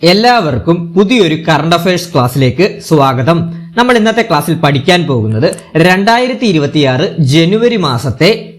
എല്ലാവർക്കും പുതിയൊരു current affairs ക്ലാസ്സിലേക്ക് സ്വാഗതം. നമ്മൾ ഇന്നത്തെ ക്ലാസ്സിൽ പഠിക്കാൻ പോകുന്നത് 2026 ജനുവരി മാസത്തെ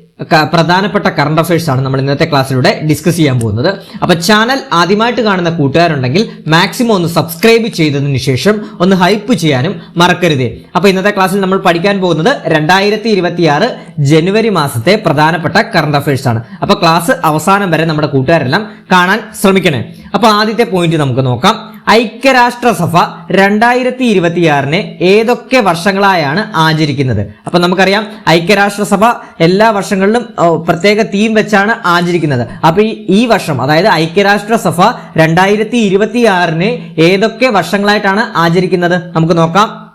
പ്രധാനപ്പെട്ട കറണ്ട് അഫയേഴ്സ് ആണ് നമ്മൾ ഇന്നത്തെ ക്ലാസ്സിലൂടെ ഡിസ്കസ് ചെയ്യാൻ പോകുന്നത്. അപ്പൊ ചാനൽ ആദ്യമായിട്ട് കാണുന്ന കൂട്ടുകാരുണ്ടെങ്കിൽ മാക്സിമം ഒന്ന് സബ്സ്ക്രൈബ് ചെയ്തതിനു ശേഷം ഒന്ന് ഹൈപ്പ് ചെയ്യാനും മറക്കരുതേ. അപ്പൊ ഇന്നത്തെ ക്ലാസ്സിൽ നമ്മൾ പഠിക്കാൻ പോകുന്നത് 2026 ജനുവരി മാസത്തെ പ്രധാനപ്പെട്ട കറണ്ട് അഫയേഴ്സ് ആണ്. അപ്പൊ ക്ലാസ് അവസാനം വരെ നമ്മുടെ കൂട്ടുകാരെല്ലാം കാണാൻ ശ്രമിക്കണേ. അപ്പൊ ആദ്യത്തെ പോയിന്റ് നമുക്ക് നോക്കാം. ഐക്യരാഷ്ട്രസഭ 2026 ഏതൊക്കെ വർഷങ്ങളായാണ് ആചരിക്കുന്നത്? അപ്പൊ നമുക്കറിയാം ഐക്യരാഷ്ട്രസഭ എല്ലാ വർഷങ്ങളിലും പ്രത്യേക തീം വെച്ചാണ് ആചരിക്കുന്നത്. അപ്പൊ ഈ വർഷം, അതായത് ഐക്യരാഷ്ട്രസഭ 2026 ഏതൊക്കെ വർഷങ്ങളായിട്ടാണ് ആചരിക്കുന്നത് നമുക്ക് നോക്കാം.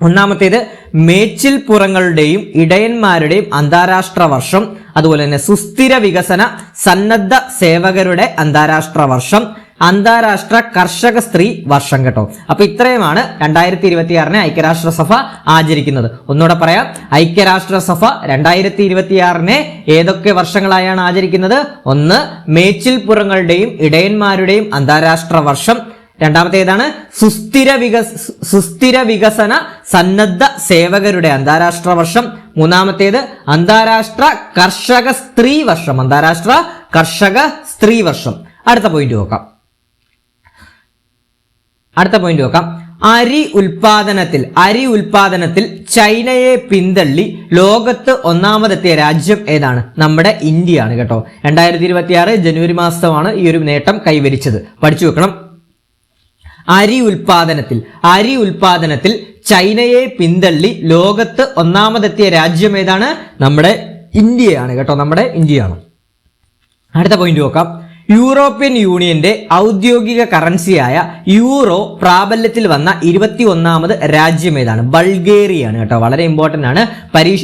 ഒന്നാമത്തേത് മേച്ചിൽപ്പുറങ്ങളുടെയും ഇടയന്മാരുടെയും അന്താരാഷ്ട്ര വർഷം, അതുപോലെ തന്നെ സുസ്ഥിര വികസന സന്നദ്ധ സേവകരുടെ അന്താരാഷ്ട്ര വർഷം, അന്താരാഷ്ട്ര കർഷക സ്ത്രീ വർഷം കേട്ടോ. അപ്പൊ ഇത്രയുമാണ് 2026 ഐക്യരാഷ്ട്രസഭ ആചരിക്കുന്നത്. ഒന്നുകൂടെ പറയാം, ഐക്യരാഷ്ട്രസഭ 2026 ഏതൊക്കെ വർഷങ്ങളായാണ് ആചരിക്കുന്നത്? ഒന്ന്, മേച്ചിൽപ്പുറങ്ങളുടെയും ഇടയന്മാരുടെയും അന്താരാഷ്ട്ര വർഷം. രണ്ടാമത്തേതാണ് സുസ്ഥിര വികസന സന്നദ്ധ സേവകരുടെ അന്താരാഷ്ട്ര വർഷം. മൂന്നാമത്തേത് അന്താരാഷ്ട്ര കർഷക സ്ത്രീ വർഷം, അന്താരാഷ്ട്ര കർഷക സ്ത്രീ വർഷം. അടുത്ത പോയിന്റ് നോക്കാം. അരി ഉൽപാദനത്തിൽ ചൈനയെ പിന്തള്ളി ലോകത്ത് ഒന്നാമതെത്തിയ രാജ്യം ഏതാണ്? നമ്മുടെ ഇന്ത്യയാണ് കേട്ടോ. 2026 ജനുവരി മാസമാണ് ഈ ഒരു നേട്ടം കൈവരിച്ചത്. പഠിച്ചു വെക്കണം. അരി ഉൽപാദനത്തിൽ ചൈനയെ പിന്തള്ളി ലോകത്ത് ഒന്നാമതെത്തിയ രാജ്യം ഏതാണ്? നമ്മുടെ ഇന്ത്യയാണ് കേട്ടോ, നമ്മുടെ ഇന്ത്യയാണ്. അടുത്ത പോയിന്റ് നോക്കാം. യൂറോപ്യൻ യൂണിയന്റെ ഔദ്യോഗിക കറൻസിയായ യൂറോ പ്രാബല്യത്തിൽ വന്ന 21ാമത് രാജ്യം ഏതാണ്? ബൾഗേറിയയാണ് കേട്ടോ. വളരെ ഇമ്പോർട്ടന്റ് ആണ്.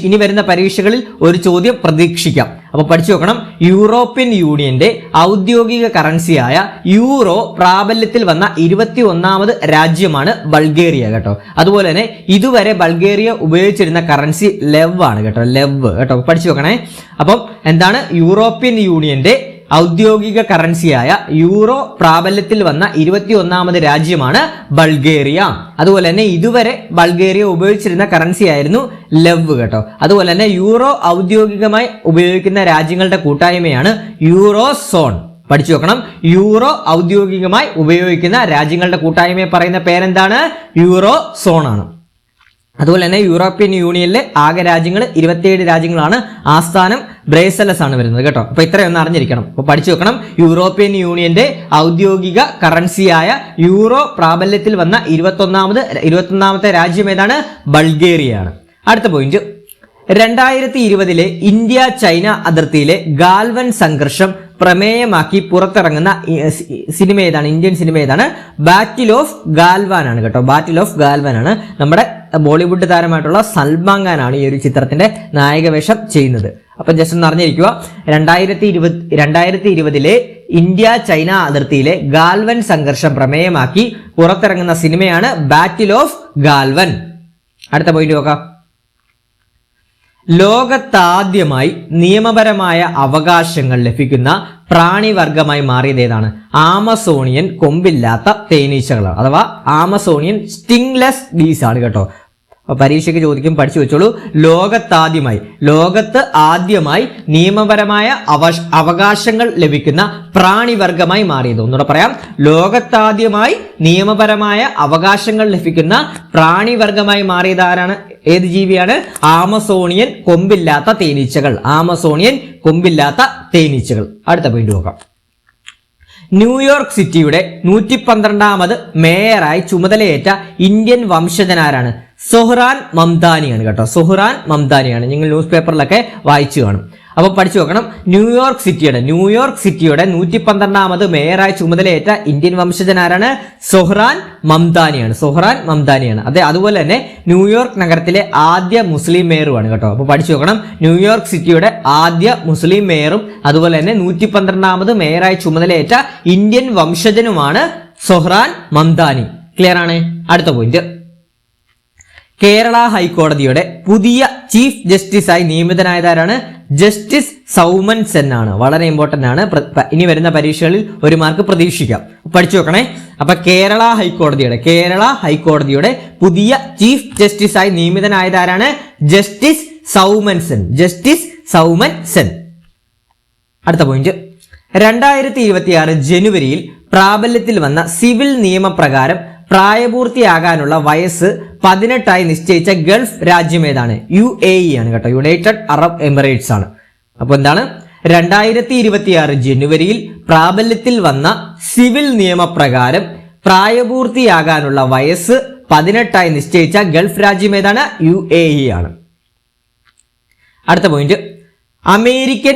ഇനി വരുന്ന പരീക്ഷകളിൽ ഒരു ചോദ്യം പ്രതീക്ഷിക്കാം. അപ്പൊ പഠിച്ചു നോക്കണം. യൂറോപ്യൻ യൂണിയന്റെ ഔദ്യോഗിക കറൻസിയായ യൂറോ പ്രാബല്യത്തിൽ വന്ന 21ാമത് രാജ്യമാണ് ബൾഗേറിയ കേട്ടോ. അതുപോലെ തന്നെ ഇതുവരെ ബൾഗേറിയ ഉപയോഗിച്ചിരുന്ന കറൻസി ലെവ് ആണ് കേട്ടോ, ലെവ് കേട്ടോ. പഠിച്ചു നോക്കണേ. അപ്പം എന്താണ്? യൂറോപ്യൻ യൂണിയന്റെ ഔദ്യോഗിക കറൻസിയായ യൂറോ പ്രാബല്യത്തിൽ വന്ന 21ാമത് രാജ്യമാണ് ബൾഗേറിയ. അതുപോലെ തന്നെ ഇതുവരെ ബൾഗേറിയ ഉപയോഗിച്ചിരുന്ന കറൻസി ആയിരുന്നു ലെവ് കേട്ടോ. അതുപോലെ തന്നെ യൂറോ ഔദ്യോഗികമായി ഉപയോഗിക്കുന്ന രാജ്യങ്ങളുടെ കൂട്ടായ്മയാണ് യൂറോസോൺ. പഠിച്ചു വെക്കണം. യൂറോ ഔദ്യോഗികമായി ഉപയോഗിക്കുന്ന രാജ്യങ്ങളുടെ കൂട്ടായ്മയെ പറയുന്ന പേരെന്താണ്? യൂറോസോൺ ആണ്. അതുപോലെ തന്നെ യൂറോപ്യൻ യൂണിയനിലെ ആകെ രാജ്യങ്ങൾ 27 രാജ്യങ്ങളാണ്. ആസ്ഥാനം ബ്രേസലസ് ആണ് വരുന്നത് കേട്ടോ. അപ്പൊ ഇത്രയൊന്നും അറിഞ്ഞിരിക്കണം. അപ്പൊ പഠിച്ചു വെക്കണം. യൂറോപ്യൻ യൂണിയന്റെ ഔദ്യോഗിക കറൻസിയായ യൂറോ പ്രാബല്യത്തിൽ വന്ന 21ാമത്തെ രാജ്യം ഏതാണ്? ബൾഗേറിയയാണ്. അടുത്ത പോയിന്റ്. 2020 ഇന്ത്യ ചൈന അതിർത്തിയിലെ ഗാൽവൻ സംഘർഷം പ്രമേയമാക്കി പുറത്തിറങ്ങുന്ന സിനിമ ഏതാണ്? ഇന്ത്യൻ സിനിമ ഏതാണ്? ബാറ്റിൽ ഓഫ് ഗാൽവാൻ ആണ് കേട്ടോ. ബാറ്റിൽ ഓഫ് ഗാൽവാൻ ആണ്. നമ്മുടെ ബോളിവുഡ് താരമായിട്ടുള്ള സൽമാൻ ഖാൻ ആണ് ഈ ഒരു ചിത്രത്തിന്റെ നായകവേഷം ചെയ്യുന്നത്. അപ്പൊ ജസ്റ്റ് ഒന്ന് അറിഞ്ഞിരിക്കുക. 2020 ഇന്ത്യ ചൈന അതിർത്തിയിലെ ഗാൽവൻ സംഘർഷം പ്രമേയമാക്കി പുറത്തിറങ്ങുന്ന സിനിമയാണ് ബാറ്റിൽ ഓഫ് ഗാൽവൻ. അടുത്ത പോയിന്റ് നോക്കാം. ലോകത്താദ്യമായി നിയമപരമായ അവകാശങ്ങൾ ലഭിക്കുന്ന പ്രാണിവർഗമായി മാറിയത് ഏതാണ്? ആമസോണിയൻ കൊമ്പില്ലാത്ത തേനീച്ചകളാണ്, അഥവാ ആമസോണിയൻ സ്റ്റിംഗ്ലെസ് ബീസ് ആണ് കേട്ടോ. പരീക്ഷയ്ക്ക് ചോദിക്കും, പഠിച്ചു വെച്ചോളൂ. ലോകത്ത് ആദ്യമായി നിയമപരമായ അവകാശങ്ങൾ ലഭിക്കുന്ന പ്രാണിവർഗമായി മാറിയത്. ഒന്നുകൂടെ പറയാം. ലോകത്താദ്യമായി നിയമപരമായ അവകാശങ്ങൾ ലഭിക്കുന്ന പ്രാണിവർഗമായി മാറിയത് ആരാണ്? ഏത് ജീവിയാണ്? ആമസോണിയൻ കൊമ്പില്ലാത്ത തേനീച്ചകൾ. ആമസോണിയൻ കൊമ്പില്ലാത്ത തേനീച്ചകൾ. അടുത്ത പോയിന്റ് നോക്കാം. ന്യൂയോർക്ക് സിറ്റിയുടെ 112ാമത് മേയറായി ചുമതലയേറ്റ ഇന്ത്യൻ വംശജനാരാണ്? സൊഹ്റാൻ മംദാനിയാണ് കേട്ടോ. സൊഹ്റാൻ മംദാനിയാണ്. നിങ്ങൾ ന്യൂസ് പേപ്പറിലൊക്കെ വായിച്ചു കാണും. അപ്പൊ പഠിച്ചു നോക്കണം. ന്യൂയോർക്ക് സിറ്റിയുടെ 112ാമത് മേയറായി ചുമതലയേറ്റ ഇന്ത്യൻ വംശജനാരാണ്? സൊഹ്റാൻ മംദാനിയാണ്. അതുപോലെ തന്നെ ന്യൂയോർക്ക് നഗരത്തിലെ ആദ്യ മുസ്ലിം മേയറുമാണ് കേട്ടോ. അപ്പൊ പഠിച്ചു നോക്കണം. ന്യൂയോർക്ക് സിറ്റിയുടെ ആദ്യ മുസ്ലിം മേയറും അതുപോലെ തന്നെ 112ാമത് മേയറായി ചുമതലയേറ്റ ഇന്ത്യൻ വംശജനുമാണ് സൊഹ്റാൻ മംദാനി. ക്ലിയർ ആണ്? അടുത്ത പോയിന്റ്. കേരള ഹൈക്കോടതിയുടെ പുതിയ ചീഫ് ജസ്റ്റിസായി നിയമിതനായതാരാണ്? ജസ്റ്റിസ് സൗമൻ സെൻ ആണ്. വളരെ ഇമ്പോർട്ടന്റ് ആണ്. ഇനി വരുന്ന പരീക്ഷകളിൽ ഒരു മാർക്ക് പ്രതീക്ഷിക്കാം. പഠിച്ചു വെക്കണേ. അപ്പൊ കേരള ഹൈക്കോടതിയുടെ പുതിയ ചീഫ് ജസ്റ്റിസായി നിയമിതനായത് ആരാണ്? ജസ്റ്റിസ് സൗമൻ സെൻ. അടുത്ത പോയിന്റ്, 2026 ജനുവരിയിൽ പ്രാബല്യത്തിൽ വന്ന സിവിൽ നിയമപ്രകാരം പ്രായപൂർത്തിയാകാനുള്ള വയസ്സ് 18 നിശ്ചയിച്ച ഗൾഫ് രാജ്യം ഏതാണ്? UAE ആണ് കേട്ടോ, യുണൈറ്റഡ് അറബ് എമിറേറ്റ്സ് ആണ്. അപ്പൊ എന്താണ്? 2026 ജനുവരിയിൽ പ്രാബല്യത്തിൽ വന്ന സിവിൽ നിയമപ്രകാരം പ്രായപൂർത്തിയാകാനുള്ള വയസ്സ് 18 നിശ്ചയിച്ച ഗൾഫ് രാജ്യം ഏതാണ്? UAE ആണ്. അടുത്ത പോയിന്റ്, അമേരിക്കൻ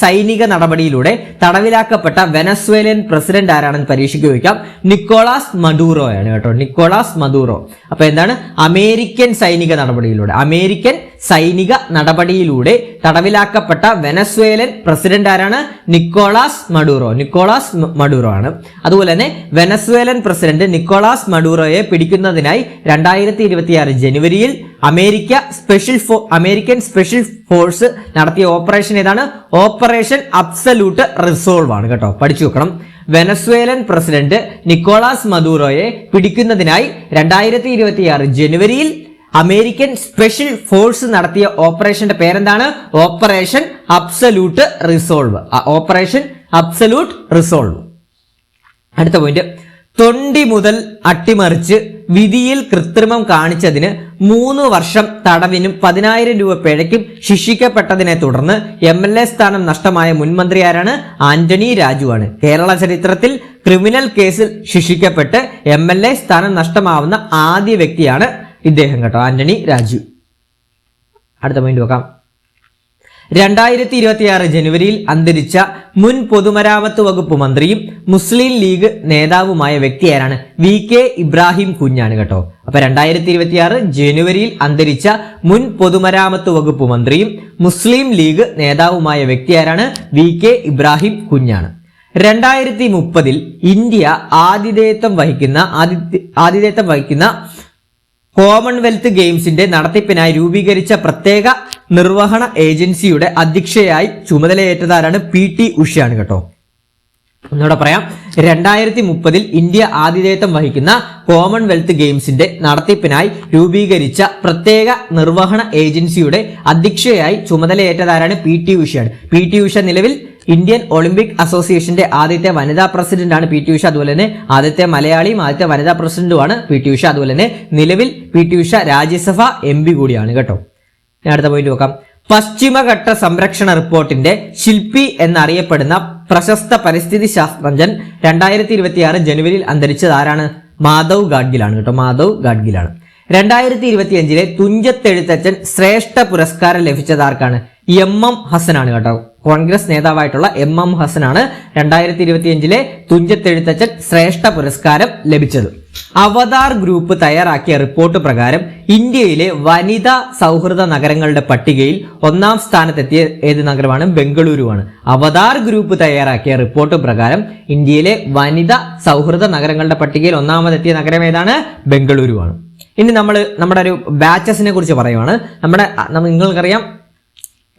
സൈനിക നടപടിയിലൂടെ തടവിലാക്കപ്പെട്ട വെനസ്വേലൻ പ്രസിഡന്റ് ആരാണെന്ന് പരീക്ഷയ്ക്ക് ചോദിക്കാം. നിക്കോളാസ് മഡൂറോയാണ് കേട്ടോ, നിക്കോളാസ് മഡൂറോ. അപ്പൊ എന്താണ്? അമേരിക്കൻ സൈനിക നടപടിയിലൂടെ തടവിലാക്കപ്പെട്ട വെനസ്വേലൻ പ്രസിഡന്റ് ആരാണ്? നിക്കോളാസ് മഡൂറോ ആണ്. അതുപോലെ തന്നെ വെനസ്വേലൻ പ്രസിഡന്റ് നിക്കോളാസ് മഡൂറോയെ പിടിക്കുന്നതിനായി 2026 ജനുവരിയിൽ അമേരിക്കൻ സ്പെഷ്യൽ ഫോഴ്സ് നടത്തിയ ഓപ്പറേഷൻ ഏതാണ്? ഓപ്പറേഷൻ അബ്സല്യൂട്ട് റിസോൾവ് ആണ് കേട്ടോ, പഠിച്ചു വെക്കണം. വെനസ്വേലൻ പ്രസിഡന്റ് നിക്കോളാസ് മഡൂറോയെ പിടിക്കുന്നതിനായി 2026 ജനുവരിയിൽ അമേരിക്കൻ സ്പെഷ്യൽ ഫോഴ്സ് നടത്തിയ ഓപ്പറേഷന്റെ പേരെന്താണ്? Operation absolute resolve. അടുത്ത പോയിന്റ്, തൊണ്ടി മുതൽ അട്ടിമറിച്ച് വിധിയിൽ കൃത്രിമം കാണിച്ചതിന് 3 വർഷം തടവിനും 10,000 രൂപ പിഴയ്ക്കും ശിക്ഷിക്കപ്പെട്ടതിനെ തുടർന്ന് MLA സ്ഥാനം നഷ്ടമായ മുൻമന്ത്രി ആരാണ്? ആന്റണി രാജു ആണ്. കേരള ചരിത്രത്തിൽ ക്രിമിനൽ കേസിൽ ശിക്ഷിക്കപ്പെട്ട് MLA സ്ഥാനം നഷ്ടമാവുന്ന ആദ്യ വ്യക്തിയാണ് ഇദ്ദേഹം കേട്ടോ, ആന്റണി രാജു. അടുത്ത പോയിന്റ് നോക്കാം. 2026 ജനുവരിയിൽ അന്തരിച്ച മുൻ പൊതുമരാമത്ത് വകുപ്പ് മന്ത്രിയും മുസ്ലിം ലീഗ് നേതാവുമായ വ്യക്തി ആരാണ്? VK ഇബ്രാഹിം കുഞ്ഞാണ് കേട്ടോ. അപ്പൊ 2026 ജനുവരിയിൽ അന്തരിച്ച മുൻ പൊതുമരാമത്ത് വകുപ്പ് മന്ത്രിയും മുസ്ലിം ലീഗ് നേതാവുമായ വ്യക്തി ആരാണ്? VK ഇബ്രാഹിം കുഞ്ഞാണ്. 2030 ഇന്ത്യ ആതിഥേയത്വം വഹിക്കുന്ന കോമൺവെൽത്ത് ഗെയിംസിന്റെ നടത്തിപ്പിനായി രൂപീകരിച്ച പ്രത്യേക നിർവഹണ ഏജൻസിയുടെ അധ്യക്ഷയായി ചുമതലയേറ്റതാരാണ്? PT ഉഷയാണ് കേട്ടോ. ഒന്നുകൂടെ പറയാം, 2030 ഇന്ത്യ ആതിഥേയത്വം വഹിക്കുന്ന കോമൺവെൽത്ത് ഗെയിംസിന്റെ നടത്തിപ്പിനായി രൂപീകരിച്ച പ്രത്യേക നിർവഹണ ഏജൻസിയുടെ അധ്യക്ഷയായി ചുമതലയേറ്റതാരാണ്? PT ഉഷയാണ്. PT ഉഷ നിലവിൽ ഇന്ത്യൻ ഒളിമ്പിക് അസോസിയേഷന്റെ ആദ്യത്തെ വനിതാ പ്രസിഡന്റ് ആണ് PT ഉഷ. അതുപോലെ തന്നെ ആദ്യത്തെ മലയാളിയും ആദ്യത്തെ വനിതാ പ്രസിഡന്റുമാണ് PT ഉഷ. അതുപോലെ തന്നെ നിലവിൽ PT ഉഷ രാജ്യസഭ MP കൂടിയാണ് കേട്ടോ. അടുത്ത പോയിന്റ് നോക്കാം. പശ്ചിമഘട്ട സംരക്ഷണ റിപ്പോർട്ടിന്റെ ശില്പി എന്നറിയപ്പെടുന്ന പ്രശസ്ത പരിസ്ഥിതി ശാസ്ത്രജ്ഞൻ 2026 ജനുവരിയിൽ അന്തരിച്ചത് ആരാണ്? മാധവ് ഗാഡ്ഗിലാണ് കേട്ടോ, മാധവ് ഗാഡ്ഗിലാണ്. 2025 തുഞ്ചത്തെഴുത്തച്ഛൻ ശ്രേഷ്ഠ പുരസ്കാരം ലഭിച്ചത് ആർക്കാണ്? MM ഹസനാണ് കേട്ടോ. കോൺഗ്രസ് നേതാവായിട്ടുള്ള MM ഹസനാണ് 2025 തുഞ്ചത്തെഴുത്തച്ഛൻ ശ്രേഷ്ഠ പുരസ്കാരം ലഭിച്ചത്. അവതാർ ഗ്രൂപ്പ് തയ്യാറാക്കിയ റിപ്പോർട്ട് പ്രകാരം ഇന്ത്യയിലെ വനിതാ സൗഹൃദ നഗരങ്ങളുടെ പട്ടികയിൽ 1ാം സ്ഥാനത്തെത്തിയ ഏത് നഗരമാണ്? ബംഗളൂരുവാണ്. അവതാർ ഗ്രൂപ്പ് തയ്യാറാക്കിയ റിപ്പോർട്ട് പ്രകാരം ഇന്ത്യയിലെ വനിതാ സൗഹൃദ നഗരങ്ങളുടെ പട്ടികയിൽ 1ാമതെത്തിയ നഗരം ഏതാണ്? ബംഗളൂരുവാണ്. ഇനി നമ്മുടെ ഒരു ബാച്ചസിനെ കുറിച്ച് പറയുവാണ്. നിങ്ങൾക്കറിയാം,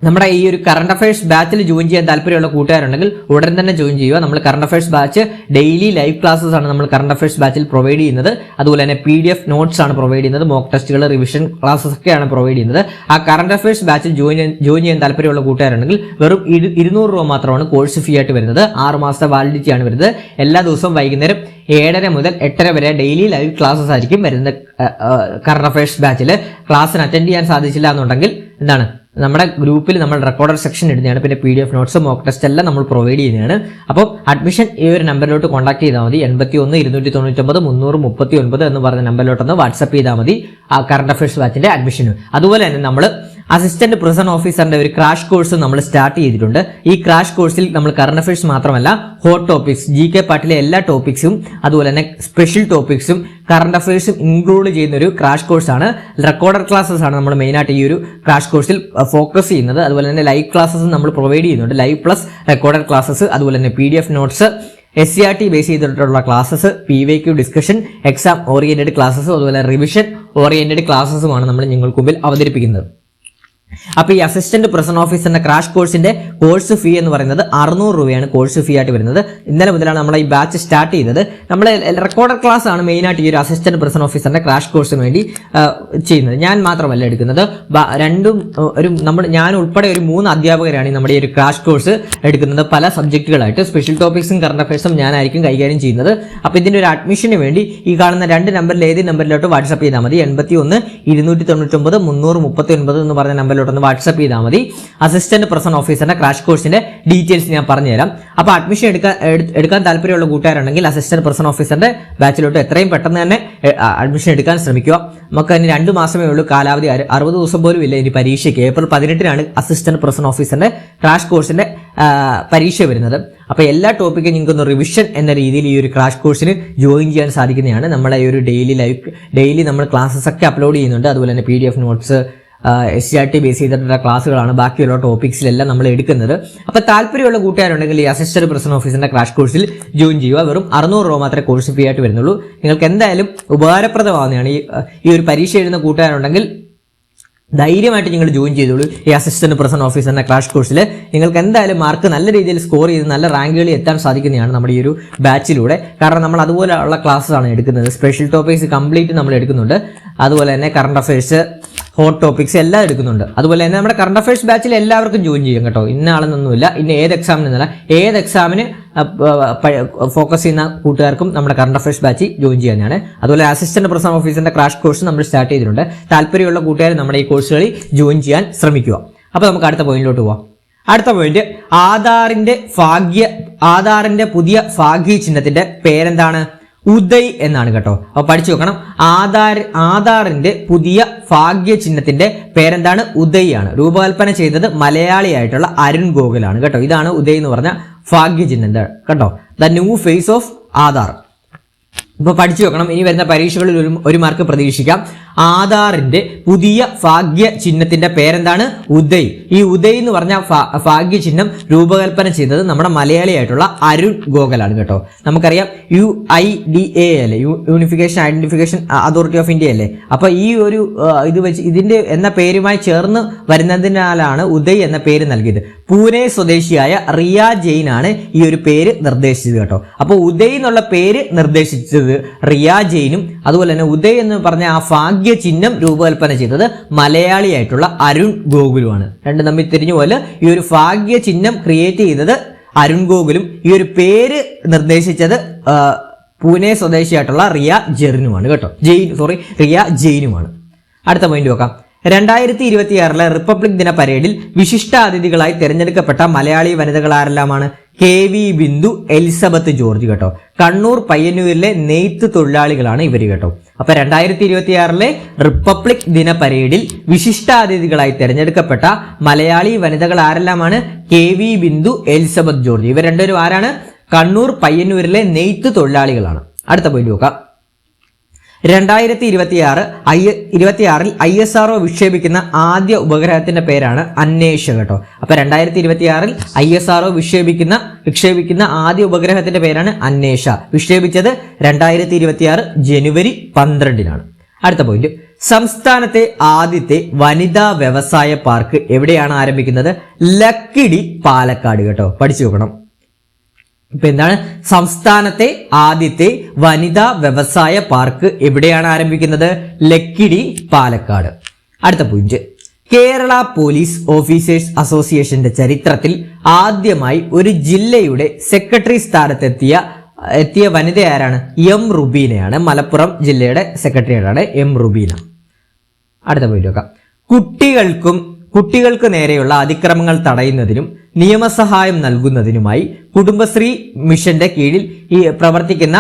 നമ്മുടെ ഈ ഒരു കറണ്ട് അഫയേഴ്സ് ബാച്ചിൽ ജോയിൻ ചെയ്യാൻ താല്പര്യമുള്ള കൂട്ടുകാരുണ്ടെങ്കിൽ ഉടൻ തന്നെ ജോയിൻ ചെയ്യുക. നമ്മൾ current affairs batch daily live classes ആണ് നമ്മൾ കറണ്ട് അഫയേഴ്സ് ബാച്ചിൽ പ്രൊവൈഡ് ചെയ്യുന്നത്. അതുപോലെ തന്നെ PDF നോട്ട്സ് ആണ് പ്രൊവൈഡ് ചെയ്യുന്നത്. മോക്ക് ടെസ്റ്റുകൾ, റിവിഷൻ ക്ലാസ്സസ് ഒക്കെയാണ് പ്രൊവൈഡ് ചെയ്യുന്നത്. ആ കറണ്ട് അഫയേഴ്സ് ബാച്ചിൽ ജോയിൻ ചെയ്യാൻ താല്പര്യമുള്ള കൂട്ടുകാരുണ്ടെങ്കിൽ വെറും 200 രൂപ മാത്രമാണ് കോഴ്സ് ഫീ ആയിട്ട് വരുന്നത്. 6 മാസത്തെ വാലിഡിറ്റി ആണ് വരുന്നത്. എല്ലാ ദിവസവും വൈകുന്നേരം 7:30 മുതൽ 8:30 വരെ ഡെയിലി ലൈവ് ക്ലാസ്സസ് ആയിരിക്കും വരുന്നത്. കറണ്ട് അഫയേഴ്സ് ബാച്ചിൽ ക്ലാസ്സിന് അറ്റൻഡ് ചെയ്യാൻ സാധിച്ചില്ല എന്നുണ്ടെങ്കിൽ എന്താണ്, നമ്മുടെ ഗ്രൂപ്പിൽ നമ്മൾ റെക്കോർഡർ സെക്ഷൻ ഇടുന്നതാണ്. പിന്നെ PDF നോട്ട്സ്, മോക്ക് ടെസ്റ്റ് എല്ലാം നമ്മൾ പ്രൊവൈഡ് ചെയ്യുന്നതാണ്. അപ്പോൾ അഡ്മിഷൻ ഈ ഒരു നമ്പറിലോട്ട് കോൺടാക്ട് ചെയ്താൽ മതി. 81 299 339 എന്ന് പറഞ്ഞ നമ്പറിലോട്ടൊന്ന് വാട്സ്ആപ്പ് ചെയ്താൽ മതി ആ കറണ്ട് അഫയേഴ്സ് ബാച്ചിന്റെ അഡ്മിഷന്. അതുപോലെ തന്നെ നമ്മൾ അസിസ്റ്റന്റ് പ്രിസൺ ഓഫീസറിന്റെ ഒരു ക്രാഷ് കോഴ്സ് നമ്മൾ സ്റ്റാർട്ട് ചെയ്തിട്ടുണ്ട്. ഈ ക്രാഷ് കോഴ്സിൽ നമ്മൾ കറണ്ട് അഫയേഴ്സ് മാത്രമല്ല ഹോട്ട് ടോപ്പിക്സ്, GK പാർട്ടിലെ എല്ലാ ടോപ്പിക്സും അതുപോലെ തന്നെ സ്പെഷ്യൽ ടോപ്പിക്സും കറണ്ട് അഫയേഴ്സും ഇൻക്ലൂഡ് ചെയ്യുന്ന ഒരു ക്രാഷ് കോഴ്സാണ്. റെക്കോർഡർ ക്ലാസ്സസ് ആണ് നമ്മൾ മെയിനായിട്ട് ഈ ഒരു ക്രാഷ് കോഴ്സിൽ ഫോക്കസ് ചെയ്യുന്നത്. അതുപോലെ തന്നെ ലൈവ് ക്ലാസ്സസ് നമ്മൾ പ്രൊവൈഡ് ചെയ്യുന്നുണ്ട്. ലൈവ് പ്ലസ് റെക്കോർഡർ ക്ലാസ്സസ്, അതുപോലെ തന്നെ PDF നോട്ട്സ്, SCRT ബേസ് ചെയ്തിട്ടുള്ള ക്ലാസ്സസ്, PYQ ഡിസ്കഷൻ, എക്സാം ഓറിയന്റഡ് ക്ലാസ്സസും അതുപോലെ റിവിഷൻ ഓറിയന്റഡ് ക്ലാസ്സസുമാണ് നമ്മൾ നിങ്ങൾക്ക് മുമ്പിൽ അവതരിപ്പിക്കുന്നത്. അപ്പോൾ ഈ അസിസ്റ്റന്റ് പ്രസന്റ് ഓഫീസറിന്റെ ക്രാഷ് കോഴ്സിന്റെ കോഴ്സ് ഫീ എന്ന് പറയുന്നത് 600 രൂപയാണ് കോഴ്സ് ഫീ ആയിട്ട് വരുന്നത്. ഇന്നലെ മുതലാണ് നമ്മൾ ഈ ബാച്ച് സ്റ്റാർട്ട് ചെയ്തത്. നമ്മൾ റെക്കോർഡഡ് ക്ലാസ് ആണ് മെയിനായിട്ട് ഈ ഒരു അസിസ്റ്റന്റ് പ്രസന്റ് ഓഫീസറിന്റെ ക്രാഷ് കോഴ്സിന് വേണ്ടി ചെയ്യുന്നത്. ഞാൻ മാത്രമല്ല എടുക്കുന്നത്, ഞാൻ ഉൾപ്പെടെ ഒരു 3 അധ്യാപകരാണ് നമ്മുടെ ഈ ഒരു ക്രാഷ് കോഴ്സ് എടുക്കുന്നത്. പല സബ്ജക്റ്റുകളായിട്ട് സ്പെഷ്യൽ ടോപ്പിക്സും കറണ്ട് അഫയേഴ്സും ഞാനായിരിക്കും കൈകാര്യം ചെയ്യുന്നത്. അപ്പോൾ ഇതിന്റെ ഒരു അഡ്മിഷന് വേണ്ടി ഈ കാണുന്ന 2 നമ്പറിൽ ഏത് നമ്പറിലോട്ട് വാട്സ്ആപ്പ് ചെയ്താൽ മതി. 81 299 339 എന്ന് പറഞ്ഞ നമ്പറിലോട്ട് വാട്സ്ആപ്പ് ചെയ്താൽ മതി. അസിസ്റ്റന്റ് പ്രസന്റ് ഓഫീസറിന്റെ ക്രാഷ് കോഴ്സിന്റെ ഡീറ്റെയിൽസ് ഞാൻ പറഞ്ഞുതരാം. അപ്പോൾ അഡ്മിഷൻ എടുക്കാൻ താല്പര്യമുള്ള കൂട്ടുകാരുണ്ടെങ്കിൽ അസിസ്റ്റന്റ് പ്രസന്റ് ഓഫീസറിന്റെ ബാച്ചിലോട്ട് എത്രയും പെട്ടെന്ന് തന്നെ അഡ്മിഷൻ എടുക്കാൻ ശ്രമിക്കുക. നമുക്ക് അതിന് 2 മാസമേ ഉള്ളൂ കാലാവധി, 60 ദിവസം പോലും ഇല്ല ഇനി പരീക്ഷയ്ക്ക്. ഏപ്രിൽ 18 അസിസ്റ്റന്റ് പ്രസന്റ് ഓഫീസറിന്റെ ക്രാഷ് കോഴ്സിന്റെ പരീക്ഷ വരുന്നത്. അപ്പോൾ എല്ലാ ടോപ്പിക്കും നിങ്ങൾക്കൊന്ന് റിവിഷൻ എന്ന രീതിയിൽ ഈ ഒരു ക്രാഷ് കോഴ്സിന് ജോയിൻ ചെയ്യാൻ സാധിക്കുന്നതാണ്. നമ്മുടെ ഈ ഒരു ഡെയിലി നമ്മൾ ക്ലാസ്സസ് ഒക്കെ അപ്ലോഡ് ചെയ്യുന്നുണ്ട്. അതുപോലെ തന്നെ PDF നോട്ട്സ്, SCRT ബേസ് ചെയ്തിട്ടുള്ള ക്ലാസ്സുകളാണ് ബാക്കിയുള്ള ടോപ്പിക്സിലെല്ലാം നമ്മൾ എടുക്കുന്നത്. അപ്പോൾ താല്പര്യമുള്ള കൂട്ടുകാരുണ്ടെങ്കിൽ ഈ അസിസ്റ്റന്റ് പ്രസന്റ് ഓഫീസറിന്റെ ക്രാഷ് കോഴ്സിൽ ജോയിൻ ചെയ്യുക. വെറും 600 രൂപ മാത്രമേ കോഴ്സ് ഫീ ആയിട്ട് വരുന്നുള്ളൂ. നിങ്ങൾക്ക് എന്തായാലും ഉപകാരപ്രദമാവുന്നതാണ്. ഈ ഒരു പരീക്ഷ എഴുതുന്ന കൂട്ടുകാരുണ്ടെങ്കിൽ ധൈര്യമായിട്ട് നിങ്ങൾ ജോയിൻ ചെയ്തോളൂ. ഈ അസിസ്റ്റന്റ് പ്രസന്റ് ഓഫീസറിന്റെ ക്രാഷ് കോഴ്സിൽ നിങ്ങൾക്ക് എന്തായാലും മാർക്ക് നല്ല രീതിയിൽ സ്കോർ ചെയ്ത് നല്ല റാങ്കുകളിൽ എത്താൻ സാധിക്കുന്നതാണ് നമ്മുടെ ഈ ഒരു ബാച്ചിലൂടെ. കാരണം നമ്മൾ അതുപോലെയുള്ള ക്ലാസ്സാണ് എടുക്കുന്നത്. സ്പെഷ്യൽ ടോപ്പിക്സ് കംപ്ലീറ്റ് നമ്മൾ എടുക്കുന്നുണ്ട്. അതുപോലെ തന്നെ കറണ്ട് അഫയേഴ്സ്, ഹോട്ട് ടോപ്പിക്സ് എല്ലാം എടുക്കുന്നുണ്ട്. അതുപോലെ തന്നെ നമ്മുടെ കറണ്ട് അഫയേഴ്സ് ബാച്ചിൽ എല്ലാവർക്കും ജോയിൻ ചെയ്യും കേട്ടോ. ഇന്ന ആളെന്നൊന്നുമില്ല, ഇന്ന ഏത് എക്സാമിനെന്നല്ല, ഏത് എക്സാമിന് ഫോക്കസ് ചെയ്യുന്ന കൂട്ടുകാർക്കും നമ്മുടെ കറണ്ട് അഫയേഴ്സ് ബാച്ച് ജോയിൻ ചെയ്യാനാണ്. അതുപോലെ അസിസ്റ്റന്റ് പ്രസന്റ് ഓഫീസറിന്റെ ക്രാഷ് കോഴ്സ് നമ്മൾ സ്റ്റാർട്ട് ചെയ്തിട്ടുണ്ട്. താല്പര്യമുള്ള കൂട്ടുകാർ നമ്മുടെ ഈ കോഴ്സുകളിൽ ജോയിൻ ചെയ്യാൻ ശ്രമിക്കുക. അപ്പോൾ നമുക്ക് അടുത്ത പോയിന്റിലോട്ട് പോവാം. അടുത്ത പോയിന്റ്, ആധാറിന്റെ പുതിയ ഭാഗ്യ ചിഹ്നത്തിന്റെ പേരെന്താണ്? ഉദയ് എന്നാണ് കേട്ടോ. അപ്പൊ പഠിച്ചു വെക്കണം. ആധാറിന്റെ പുതിയ ഭാഗ്യ ചിഹ്നത്തിന്റെ പേരെന്താണ്? ഉദയ് ആണ്. രൂപകൽപ്പന ചെയ്തത് മലയാളിയായിട്ടുള്ള അരുൺ ഗോകുലാണ് കേട്ടോ. ഇതാണ് ഉദയ് എന്ന് പറഞ്ഞ ഭാഗ്യ ചിഹ്നം കേട്ടോ. The new face of Aadhaar. ഇപ്പൊ പഠിച്ചു വെക്കണം. ഇനി വരുന്ന പരീക്ഷകളിൽ ഒരു മാർക്ക് പ്രതീക്ഷിക്കാം. ആധാറിന്റെ പുതിയ ഭാഗ്യ ചിഹ്നത്തിന്റെ പേരെന്താണ്? ഉദയ്. ഈ ഉദയ് എന്ന് പറഞ്ഞ ഭാഗ്യ ചിഹ്നം രൂപകൽപ്പന ചെയ്തത് നമ്മുടെ മലയാളിയായിട്ടുള്ള അരുൺ ഗോകുലാണ് കേട്ടോ. നമുക്കറിയാം UIDA അല്ലേ, unification identification authority of India അല്ലേ. അപ്പൊ ഈ ഒരു ഇത് വെച്ച് ഇതിന്റെ എന്ന പേരുമായി ചേർന്ന് വരുന്നതിനാലാണ് ഉദയ് എന്ന പേര് നൽകിയത്. പൂനെ സ്വദേശിയായ റിയ ജെയിൻ ആണ് ഈ ഒരു പേര് നിർദ്ദേശിച്ചത് കേട്ടോ. അപ്പോൾ ഉദയ് എന്നുള്ള പേര് നിർദ്ദേശിച്ചത് റിയ ജെയിനും അതുപോലെ തന്നെ ഉദയ് എന്ന് പറഞ്ഞ ആ ഭാഗ്യ ചിഹ്നം രൂപകൽപ്പന ചെയ്തത് മലയാളിയായിട്ടുള്ള അരുൺ ഗോകുലുമാണ്. രണ്ടും തമ്മിൽ തിരിഞ്ഞു പോലെ ഈ ഒരു ഭാഗ്യ ചിഹ്നം ക്രിയേറ്റ് ചെയ്തത് അരുൺ ഗോകുലും ഈ ഒരു പേര് നിർദ്ദേശിച്ചത് പൂനെ സ്വദേശിയായിട്ടുള്ള റിയ ജെറിനുമാണ് കേട്ടോ. റിയ ജെയിനുമാണ്. അടുത്ത പോയിന്റ് നോക്കാം. 2026 റിപ്പബ്ലിക് ദിന പരേഡിൽ വിശിഷ്ടാതിഥികളായി തിരഞ്ഞെടുക്കപ്പെട്ട മലയാളി വനിതകൾ ആരെല്ലാമാണ്? KV ബിന്ദു, എലിസബത്ത് ജോർജ് കേട്ടോ. കണ്ണൂർ പയ്യന്നൂരിലെ നെയ്ത്ത് തൊഴിലാളികളാണ് ഇവർ കേട്ടോ. അപ്പൊ 2026 റിപ്പബ്ലിക് ദിന പരേഡിൽ വിശിഷ്ടാതിഥികളായി തിരഞ്ഞെടുക്കപ്പെട്ട മലയാളി വനിതകൾ ആരെല്ലാമാണ്? KV Bindu, Elizabeth George. ഇവർ രണ്ടുപേരും ആരാണ്? കണ്ണൂർ പയ്യന്നൂരിലെ നെയ്ത്ത് തൊഴിലാളികളാണ്. അടുത്ത പോയിന്റ് നോക്കാം. 2026 ISRO വിക്ഷേപിക്കുന്ന ആദ്യ ഉപഗ്രഹത്തിന്റെ പേരാണ് അന്വേഷ കേട്ടോ. അപ്പൊ 2026 ISRO വിക്ഷേപിക്കുന്ന ആദ്യ ഉപഗ്രഹത്തിന്റെ പേരാണ് അന്വേഷ. വിക്ഷേപിച്ചത് 2026 ജനുവരി 12-നാണ്. അടുത്ത പോയിന്റ്, സംസ്ഥാനത്തെ ആദ്യത്തെ വനിതാ വ്യവസായ പാർക്ക് എവിടെയാണ് ആരംഭിക്കുന്നത്? ലക്കിടി, പാലക്കാട് കേട്ടോ. പഠിച്ചു നോക്കണം. ഇപ്പൊ എന്താണ്? സംസ്ഥാനത്തെ ആദ്യത്തെ വനിതാ വ്യവസായ പാർക്ക് എവിടെയാണ് ആരംഭിക്കുന്നത്? ലക്കിടി, പാലക്കാട്. അടുത്ത പോയിന്റ്, കേരള പോലീസ് ഓഫീസേഴ്സ് അസോസിയേഷന്റെ ചരിത്രത്തിൽ ആദ്യമായി ഒരു ജില്ലയുടെ സെക്രട്ടറി സ്ഥാനത്തെത്തിയ വനിത ആരാണ്? M റുബീനയാണ്. മലപ്പുറം ജില്ലയുടെ സെക്രട്ടറിയാണ് M റുബീന. അടുത്ത പോയിന്റ് നോക്കാം. കുട്ടികൾക്ക് നേരെയുള്ള അതിക്രമങ്ങൾ തടയുന്നതിനും നിയമസഹായം നൽകുന്നതിനുമായി കുടുംബശ്രീ മിഷന്റെ കീഴിൽ പ്രവർത്തിക്കുന്ന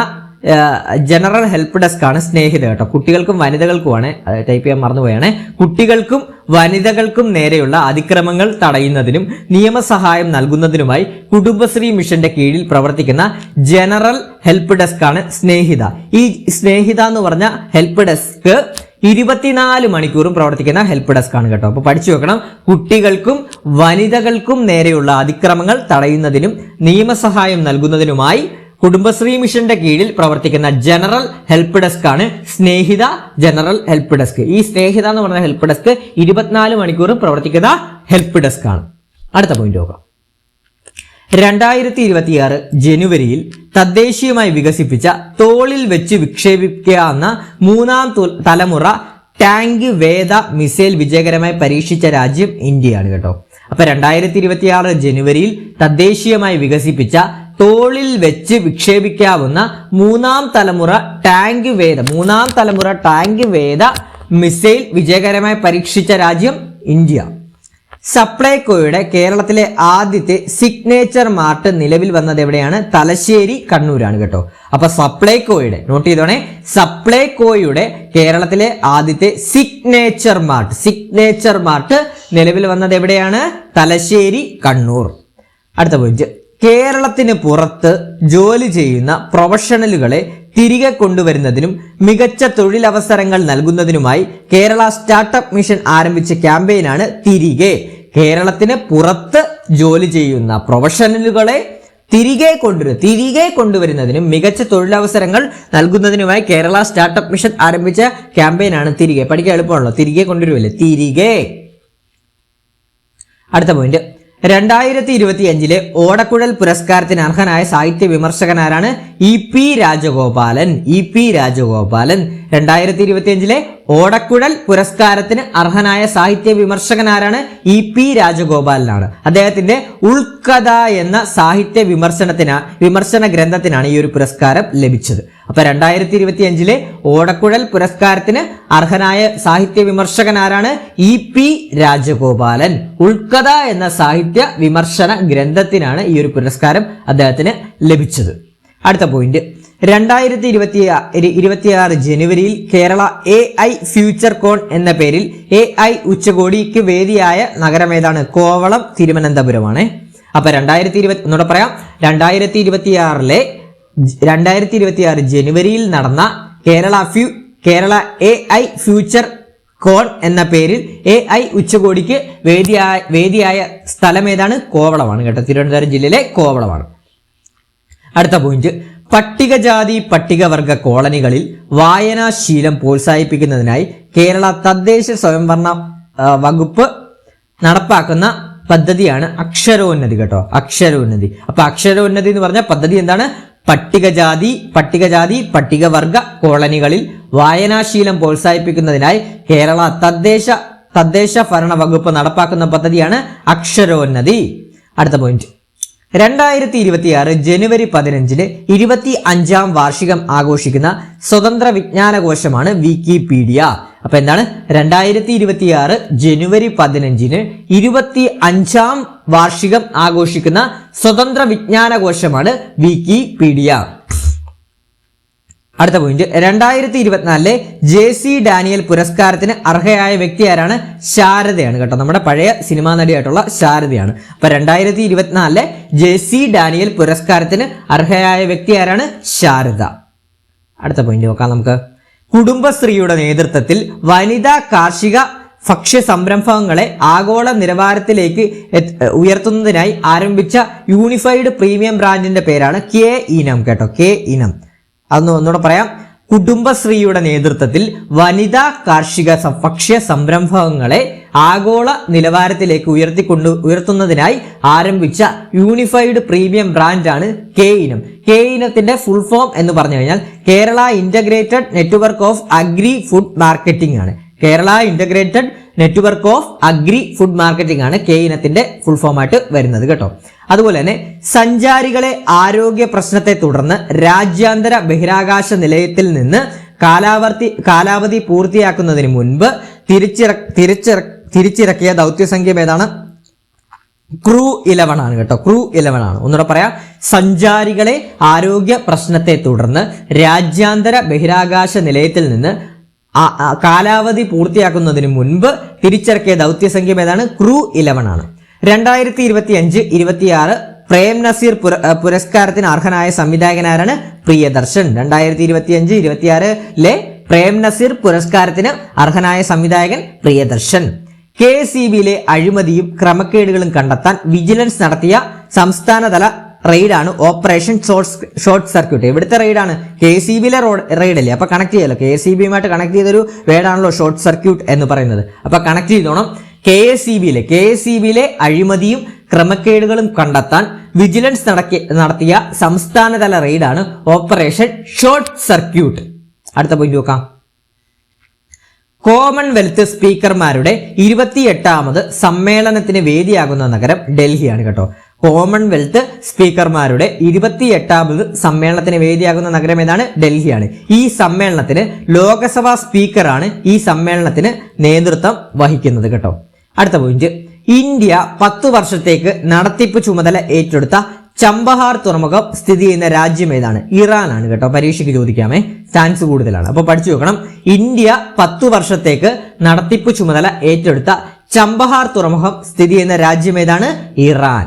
ജനറൽ ഹെൽപ്പ് ഡെസ്ക് ആണ് സ്നേഹിത കേട്ടോ. കുട്ടികൾക്കും വനിതകൾക്കുമാണ്, ടൈപ്പ് ചെയ്യാൻ മറന്നുപോയാണ്. കുട്ടികൾക്കും വനിതകൾക്കും നേരെയുള്ള അതിക്രമങ്ങൾ തടയുന്നതിനും നിയമസഹായം നൽകുന്നതിനുമായി കുടുംബശ്രീ മിഷന്റെ കീഴിൽ പ്രവർത്തിക്കുന്ന ജനറൽ ഹെൽപ്പ് ഡെസ്ക് ആണ് സ്നേഹിത. ഈ സ്നേഹിത എന്ന് പറഞ്ഞ ഹെൽപ്പ് ഡെസ്ക് 24 മണിക്കൂറും പ്രവർത്തിക്കുന്ന ഹെൽപ്പ് ഡെസ്ക് ആണ് കേട്ടോ. അപ്പൊ പഠിച്ചു വെക്കണം. കുട്ടികൾക്കും വനിതകൾക്കും നേരെയുള്ള അതിക്രമങ്ങൾ തടയുന്നതിനും നിയമസഹായം നൽകുന്നതിനുമായി കുടുംബശ്രീ മിഷന്റെ കീഴിൽ പ്രവർത്തിക്കുന്ന ജനറൽ ഹെൽപ്പ് ഡെസ്ക് ആണ് സ്നേഹിത ജനറൽ ഹെൽപ്പ് ഡെസ്ക്. ഈ സ്നേഹിത എന്ന് പറഞ്ഞ ഹെൽപ്പ് ഡെസ്ക് 24 മണിക്കൂറും പ്രവർത്തിക്കുന്ന ഹെൽപ്പ് ഡെസ്ക് ആണ്. അടുത്ത പോയിന്റ് നോക്കാം. 2026 ജനുവരിയിൽ തദ്ദേശീയമായി വികസിപ്പിച്ച തോളിൽ വെച്ച് വിക്ഷേപിക്കാവുന്ന 3ാം തലമുറ ടാങ്ക് വേദ മിസൈൽ വിജയകരമായി പരീക്ഷിച്ച രാജ്യം ഇന്ത്യയാണ് കേട്ടോ. അപ്പൊ 2026 ജനുവരിയിൽ തദ്ദേശീയമായി വികസിപ്പിച്ച തോളിൽ വെച്ച് വിക്ഷേപിക്കാവുന്ന 3ാം തലമുറ ടാങ്ക് വേദ മിസൈൽ വിജയകരമായി പരീക്ഷിച്ച രാജ്യം ഇന്ത്യ. സപ്ലൈകോയുടെ കേരളത്തിലെ ആദ്യത്തെ സിഗ്നേച്ചർ മാർട്ട് നിലവിൽ വന്നത് എവിടെയാണ്? തലശ്ശേരി, കണ്ണൂരാണ് കേട്ടോ. അപ്പൊ സപ്ലൈകോയുടെ നോട്ട് ചെയ്തോണേ, സപ്ലൈകോയുടെ കേരളത്തിലെ ആദ്യത്തെ സിഗ്നേച്ചർ മാർട്ട് നിലവിൽ വന്നത് എവിടെയാണ്? തലശ്ശേരി, കണ്ണൂർ. അടുത്ത പോയിന്റ്, കേരളത്തിന് പുറത്ത് ജോലി ചെയ്യുന്ന പ്രൊഫഷണലുകളെ തിരികെ കൊണ്ടുവരുന്നതിനും മികച്ച തൊഴിലവസരങ്ങൾ നൽകുന്നതിനുമായി കേരള സ്റ്റാർട്ടപ്പ് മിഷൻ ആരംഭിച്ച ക്യാമ്പയിനാണ് തിരികെ. കേരളത്തിന് പുറത്ത് ജോലി ചെയ്യുന്ന പ്രൊഫഷണലുകളെ തിരികെ കൊണ്ടുവരുന്നതിനും മികച്ച തൊഴിലവസരങ്ങൾ നൽകുന്നതിനുമായി കേരള സ്റ്റാർട്ടപ്പ് മിഷൻ ആരംഭിച്ച ക്യാമ്പയിനാണ് തിരികെ. പഠിക്കാൻ എളുപ്പമാണല്ലോ, തിരികെ കൊണ്ടുവരുമല്ലേ, തിരികെ. അടുത്ത പോയിന്റ്, 2025 ഓടക്കുഴൽ പുരസ്കാരത്തിന് അർഹനായ സാഹിത്യ വിമർശകനാരാണ്? EP രാജഗോപാലൻ. 2025 ഓടക്കുഴൽ പുരസ്കാരത്തിന് അർഹനായ സാഹിത്യ വിമർശകനാരാണ്? EP രാജഗോപാലനാണ്. അദ്ദേഹത്തിന്റെ ഉൾക്കഥ എന്ന സാഹിത്യ വിമർശന ഗ്രന്ഥത്തിനാണ് ഈ ഒരു പുരസ്കാരം ലഭിച്ചത്. അപ്പൊ 2025 ഓടക്കുഴൽ പുരസ്കാരത്തിന് അർഹനായ സാഹിത്യ വിമർശകനാരാണ്? EP രാജഗോപാലൻ. ഉൾക്കഥ എന്ന സാഹിത്യ വിമർശന ഗ്രന്ഥത്തിനാണ് ഈ ഒരു പുരസ്കാരം അദ്ദേഹത്തിന് ലഭിച്ചത്. അടുത്ത പോയിന്റ്, 2026 ജനുവരിയിൽ കേരള AI ഫ്യൂച്ചർ കോൺ എന്ന പേരിൽ AI ഉച്ചകോടിക്ക് വേദിയായ നഗരം ഏതാണ്? കോവളം, തിരുവനന്തപുരമാണ്. അപ്പൊ 2026 ജനുവരിയിൽ നടന്ന കേരള AI ഫ്യൂച്ചർ കോൺ എന്ന പേരിൽ AI ഉച്ചകോടിക്ക് വേദിയായ സ്ഥലം ഏതാണ്? കോവളമാണ് കേട്ടോ. തിരുവനന്തപുരം ജില്ലയിലെ കോവളമാണ്. അടുത്ത പോയിന്റ്, പട്ടികജാതി പട്ടികവർഗ കോളനികളിൽ വായനാശീലം പ്രോത്സാഹിപ്പിക്കുന്നതിനായി കേരള തദ്ദേശ സ്വയംഭരണ വകുപ്പ് നടപ്പാക്കുന്ന പദ്ധതിയാണ് അക്ഷരോന്നതി കേട്ടോ. അക്ഷരോന്നതി. അപ്പൊ അക്ഷരോന്നതി എന്ന് പറഞ്ഞ പദ്ധതി എന്താണ്? പട്ടികജാതി പട്ടികവർഗ കോളനികളിൽ വായനാശീലം പ്രോത്സാഹിപ്പിക്കുന്നതിനായി കേരള തദ്ദേശ ഭരണ വകുപ്പ് നടപ്പാക്കുന്ന പദ്ധതിയാണ് അക്ഷരോന്നതി. അടുത്ത പോയിന്റ്, 2026 ജനുവരി 15 25ാം വാർഷികം ആഘോഷിക്കുന്ന സ്വതന്ത്ര വിജ്ഞാനകോശമാണ് വിക്കിപീഡിയ. അപ്പൊ എന്താണ്? 2026 ജനുവരി 15 25ാം വാർഷികം ആഘോഷിക്കുന്ന സ്വതന്ത്ര വിജ്ഞാനകോശമാണ് വിക്കിപീഡിയ. അടുത്ത പോയിന്റ്, 2024 JC ഡാനിയൽ പുരസ്കാരത്തിന് അർഹയായ വ്യക്തി ആരാണ്? ശാരദയാണ് കേട്ടോ. നമ്മുടെ പഴയ സിനിമാ നടിയായിട്ടുള്ള ശാരദയാണ്. അപ്പൊ 2024 JC ഡാനിയൽ പുരസ്കാരത്തിന് അർഹയായ വ്യക്തി ആരാണ്? ശാരദ. അടുത്ത പോയിന്റ് നോക്കാം നമുക്ക്. കുടുംബശ്രീയുടെ നേതൃത്വത്തിൽ വനിതാ കാർഷിക ഭക്ഷ്യ സംരംഭങ്ങളെ ആഗോള നിലവാരത്തിലേക്ക് ഉയർത്തുന്നതിനായി ആരംഭിച്ച യൂണിഫൈഡ് പ്രീമിയം ബ്രാൻഡിന്റെ പേരാണ് K-ഇനം കേട്ടോ. K-ഇനം. അതൊന്ന് ഒന്നുകൂടെ പറയാം. കുടുംബശ്രീയുടെ നേതൃത്വത്തിൽ വനിതാ കാർഷിക ഭക്ഷ്യ സംരംഭങ്ങളെ ആഗോള നിലവാരത്തിലേക്ക് ഉയർത്തുന്നതിനായി ആരംഭിച്ച യൂണിഫൈഡ് പ്രീമിയം ബ്രാൻഡാണ് K-ഇനം. K-ഇനത്തിന്റെ ഫുൾ ഫോം എന്ന് പറഞ്ഞു കഴിഞ്ഞാൽ Kerala integrated network of agri food marketing ആണ്. Kerala integrated network of agri food marketing ആണ് K-ഇനത്തിന്റെ ഫുൾ ഫോം ആയിട്ട് വരുന്നത് കേട്ടോ. അതുപോലെ തന്നെ സഞ്ചാരികളെ ആരോഗ്യ പ്രശ്നത്തെ തുടർന്ന് രാജ്യാന്തര ബഹിരാകാശ നിലയത്തിൽ നിന്ന് കാലാവധി പൂർത്തിയാക്കുന്നതിന് മുൻപ് തിരിച്ചിറക്കിയ ദൗത്യസംഖ്യ ഏതാണ്? ക്രൂ 11 ആണ് കേട്ടോ. ക്രൂ 11 ആണ്. ഒന്നുകൂടെ പറയാം. സഞ്ചാരികളെ ആരോഗ്യ പ്രശ്നത്തെ തുടർന്ന് രാജ്യാന്തര ബഹിരാകാശ നിലയത്തിൽ നിന്ന് കാലാവധി പൂർത്തിയാക്കുന്നതിന് മുൻപ് തിരിച്ചിറക്കിയ ദൗത്യസംഖ്യ ഏതാണ്? ക്രൂ 11 ആണ്. 2025-26 പ്രേം നസീർ പുരസ്കാരത്തിന് അർഹനായ സംവിധായകനാരാണ്? പ്രിയദർശൻ. 2025-26 പ്രേം നസീർ പുരസ്കാരത്തിന് അർഹനായ സംവിധായകൻ പ്രിയദർശൻ. KSEBിയിലെ അഴിമതിയും ക്രമക്കേടുകളും കണ്ടെത്താൻ വിജിലൻസ് നടത്തിയ സംസ്ഥാനതല റെയ്ഡാണ് ഓപ്പറേഷൻ ഷോർട്ട് സർക്യൂട്ട്. എവിടുത്തെ റെയ്ഡാണ്? KSEBിലെ റെയ്ഡ് അല്ലേ, അപ്പൊ കണക്ട് ചെയ്യാലോ. KSEBയുമായിട്ട് കണക്ട് ചെയ്തൊരു വേർഡാണല്ലോ ഷോർട്ട് സർക്യൂട്ട് എന്ന് പറയുന്നത്. അപ്പൊ കണക്ട് ചെയ്തോണം. KSEBിലെ അഴിമതിയും ക്രമക്കേടുകളും കണ്ടെത്താൻ വിജിലൻസ് നടത്തിയ സംസ്ഥാനതല റെയ്ഡാണ് ഓപ്പറേഷൻ ഷോർട്ട് സർക്യൂട്ട്. അടുത്ത പോയിന്റ് നോക്കാം. കോമൺവെൽത്ത് സ്പീക്കർമാരുടെ 28ാമത് സമ്മേളനത്തിന് വേദിയാകുന്ന നഗരം ഡൽഹിയാണ് കേട്ടോ. കോമൺവെൽത്ത് സ്പീക്കർമാരുടെ 28ാമത് സമ്മേളനത്തിന് വേദിയാകുന്ന നഗരം ഏതാണ്? ഡൽഹിയാണ്. ഈ സമ്മേളനത്തിന് ലോകസഭാ സ്പീക്കറാണ് ഈ സമ്മേളനത്തിന് നേതൃത്വം വഹിക്കുന്നത് കേട്ടോ. അടുത്ത പോയിന്റ്, ഇന്ത്യ 10 വർഷത്തേക്ക് നടത്തിപ്പ് ചുമതല ഏറ്റെടുത്ത ചമ്പഹാർ തുറമുഖം സ്ഥിതി ചെയ്യുന്ന രാജ്യം ഏതാണ്? ഇറാനാണ് കേട്ടോ. പരീക്ഷയ്ക്ക് ചോദിക്കാമേ, ചാൻസ് കൂടുതലാണ്. അപ്പൊ പഠിച്ചു നോക്കണം. ഇന്ത്യ 10 വർഷത്തേക്ക് നടത്തിപ്പ് ചുമതല ഏറ്റെടുത്ത ചമ്പഹാർ തുറമുഖം സ്ഥിതി ചെയ്യുന്ന രാജ്യം ഏതാണ്? ഇറാൻ.